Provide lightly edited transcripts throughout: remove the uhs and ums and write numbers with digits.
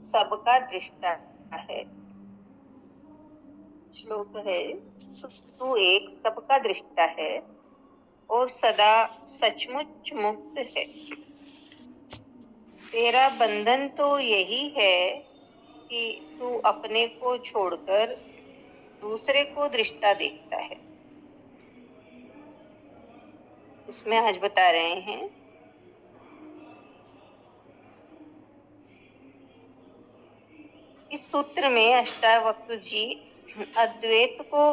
सबका दृष्टा है। श्लोक है, तू एक सबका दृष्टा है और सदा सचमुच मुक्त है। तेरा बंधन तो यही है कि तू अपने को छोड़कर दूसरे को दृष्टा देखता है। इसमें आज बता रहे हैं, इस सूत्र में अष्टावक्र जी अद्वैत को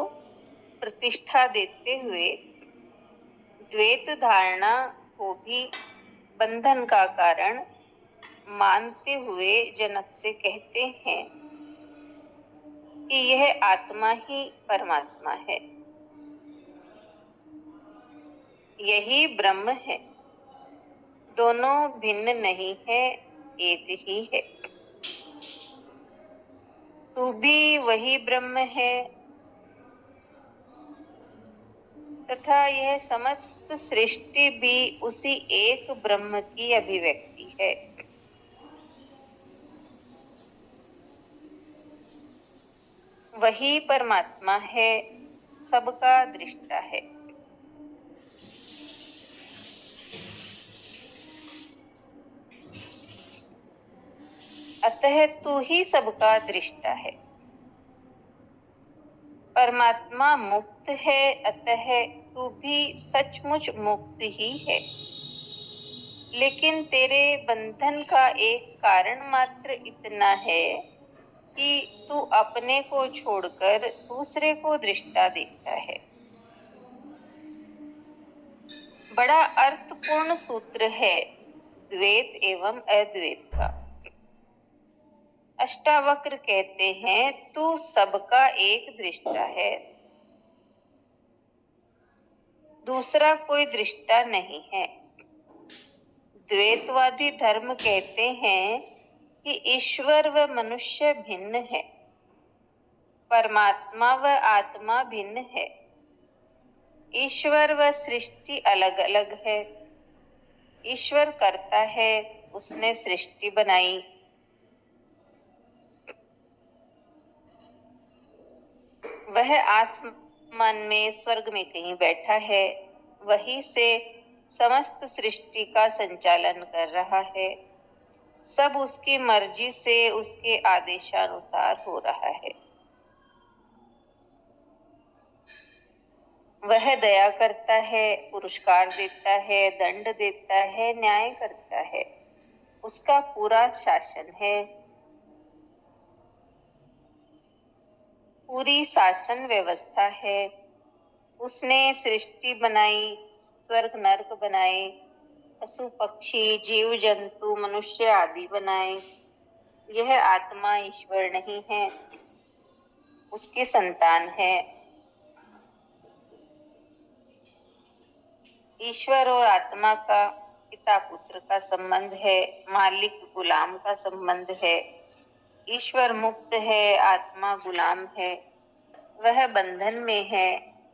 प्रतिष्ठा देते हुए द्वैत धारणा को भी बंधन का कारण मानते हुए जनक से कहते हैं कि यह आत्मा ही परमात्मा है, यही ब्रह्म है, दोनों भिन्न नहीं है, एक ही है। तू भी वही ब्रह्म है तथा यह समस्त सृष्टि भी उसी एक ब्रह्म की अभिव्यक्ति है। वही परमात्मा है, सबका दृष्टा है। अतः तू ही सबका दृष्टा है। परमात्मा मुक्त है, अतः तू भी सचमुच मुक्त ही है। लेकिन तेरे बंधन का एक कारण मात्र इतना है कि तू अपने को छोड़कर दूसरे को दृष्टा देखता है। बड़ा अर्थपूर्ण सूत्र है द्वैत एवं अद्वैत का। अष्टावक्र कहते हैं, तू सबका एक दृष्टा है, दूसरा कोई दृष्टा नहीं है। द्वैतवादी धर्म कहते हैं कि ईश्वर व मनुष्य भिन्न है, परमात्मा व आत्मा भिन्न है, ईश्वर व सृष्टि अलग अलग है। ईश्वर करता है, उसने सृष्टि बनाई। वह आसमान में स्वर्ग में कहीं बैठा है, वहीं से समस्त सृष्टि का संचालन कर रहा है। सब उसकी मर्जी से उसके आदेशानुसार हो रहा है। वह दया करता है, पुरस्कार देता है, दंड देता है, न्याय करता है। उसका पूरा शासन है, पूरी शासन व्यवस्था है। उसने सृष्टि बनाई, स्वर्ग नरक बनाए, पशु पक्षी जीव जंतु मनुष्य आदि बनाए। यह आत्मा ईश्वर नहीं है, उसकी संतान है। ईश्वर और आत्मा का पिता पुत्र का संबंध है, मालिक गुलाम का संबंध है। ईश्वर मुक्त है, आत्मा गुलाम है। वह बंधन में है,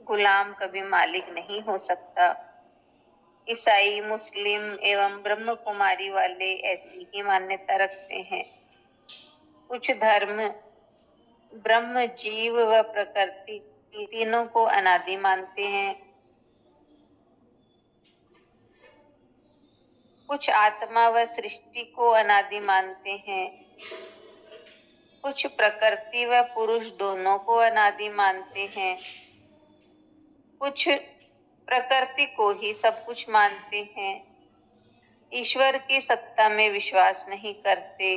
गुलाम कभी मालिक नहीं हो सकता। ईसाई, मुस्लिम एवं ब्रह्म कुमारी वाले ऐसी ही मान्यता रखते हैं। कुछ धर्म ब्रह्म, जीव व प्रकृति तीनों को अनादि मानते हैं। कुछ आत्मा व सृष्टि को अनादि मानते हैं। कुछ प्रकृति व पुरुष दोनों को अनादि मानते हैं। कुछ प्रकृति को ही सब कुछ मानते हैं। ईश्वर की सत्ता में विश्वास नहीं करते।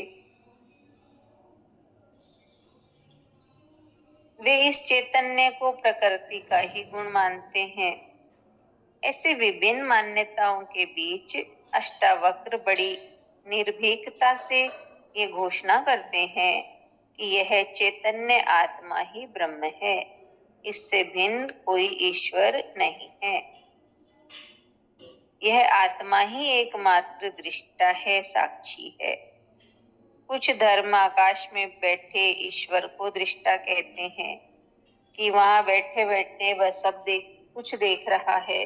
वे इस चैतन्य को प्रकृति का ही गुण मानते हैं। ऐसे विभिन्न मान्यताओं के बीच अष्टावक्र बड़ी निर्भीकता से ये घोषणा करते हैं कि यह चैतन्य आत्मा ही ब्रह्म है, इससे भिन्न कोई ईश्वर नहीं है। यह आत्मा ही एकमात्र दृष्टा है, साक्षी है। कुछ धर्म आकाश में बैठे ईश्वर को दृष्टा कहते हैं कि वहां बैठे बैठे वह सब कुछ देख रहा है,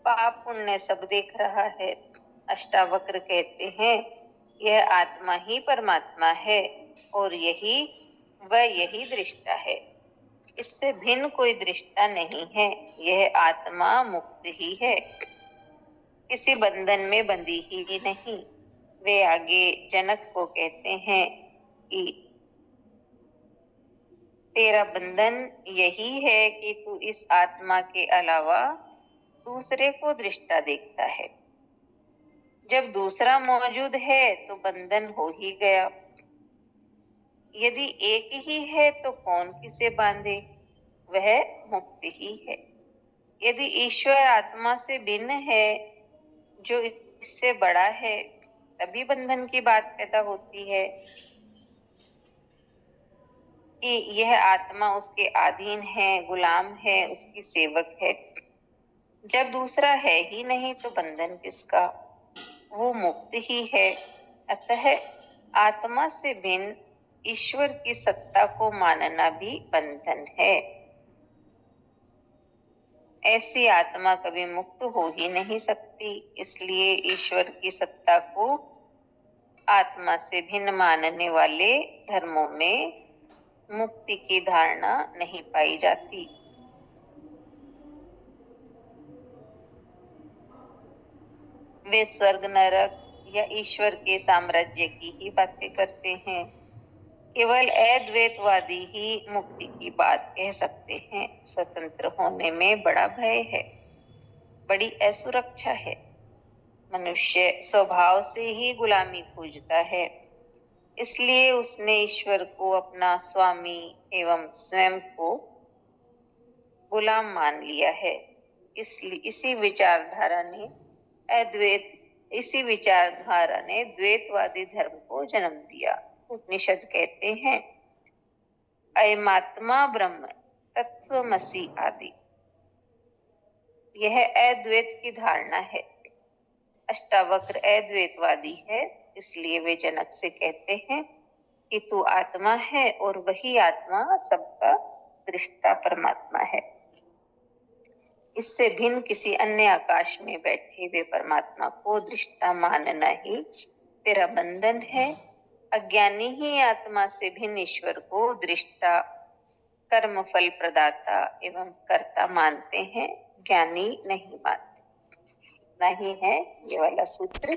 पाप पुण्य सब देख रहा है। अष्टावक्र कहते हैं यह आत्मा ही परमात्मा है और यही दृष्टा है। इससे भिन्न कोई दृष्टा नहीं है। यह आत्मा मुक्त ही है, किसी बंधन में बंधी ही नहीं। वे आगे जनक को कहते हैं कि तेरा बंधन यही है कि तू इस आत्मा के अलावा दूसरे को दृष्टा देखता है। जब दूसरा मौजूद है तो बंधन हो ही गया। यदि एक ही है तो कौन किसे बांधे, वह मुक्त ही है। यदि ईश्वर आत्मा से भिन्न है, जो इससे बड़ा है, तभी बंधन की बात पैदा होती है कि यह आत्मा उसके अधीन है, गुलाम है, उसकी सेवक है। जब दूसरा है ही नहीं तो बंधन किसका, वो मुक्त ही है। अतः आत्मा से भिन्न ईश्वर की सत्ता को मानना भी बंधन है। ऐसी आत्मा कभी मुक्त हो ही नहीं सकती। इसलिए ईश्वर की सत्ता को आत्मा से भिन्न मानने वाले धर्मों में मुक्ति की धारणा नहीं पाई जाती। वे स्वर्ग नरक या ईश्वर के साम्राज्य की ही बातें करते हैं। केवल अद्वैतवादी ही मुक्ति की बात कह सकते हैं। स्वतंत्र होने में बड़ा भय है, बड़ी असुरक्षा है। मनुष्य स्वभाव से ही गुलामी खोजता है, इसलिए उसने ईश्वर को अपना स्वामी एवं स्वयं को गुलाम मान लिया है। इसलिए इसी विचारधारा ने द्वैतवादी धर्म को जन्म दिया। उपनिषद कहते हैं अयमात्मा ब्रह्म तत्वमसि आदि। यह अद्वैत की धारणा है। अष्टावक्र अद्वैतवादी है, इसलिए वे जनक से कहते हैं कि तू आत्मा है और वही आत्मा सबका दृष्टा परमात्मा है। इससे भिन्न किसी अन्य आकाश में बैठे हुए परमात्मा को दृष्टा मानना ही तेरा बंधन है। अज्ञानी ही आत्मा से भिन्न ईश्वर को दृष्टा, कर्म फल प्रदाता एवं कर्ता मानते हैं, ज्ञानी नहीं मानते। नहीं है ये वाला सूत्र।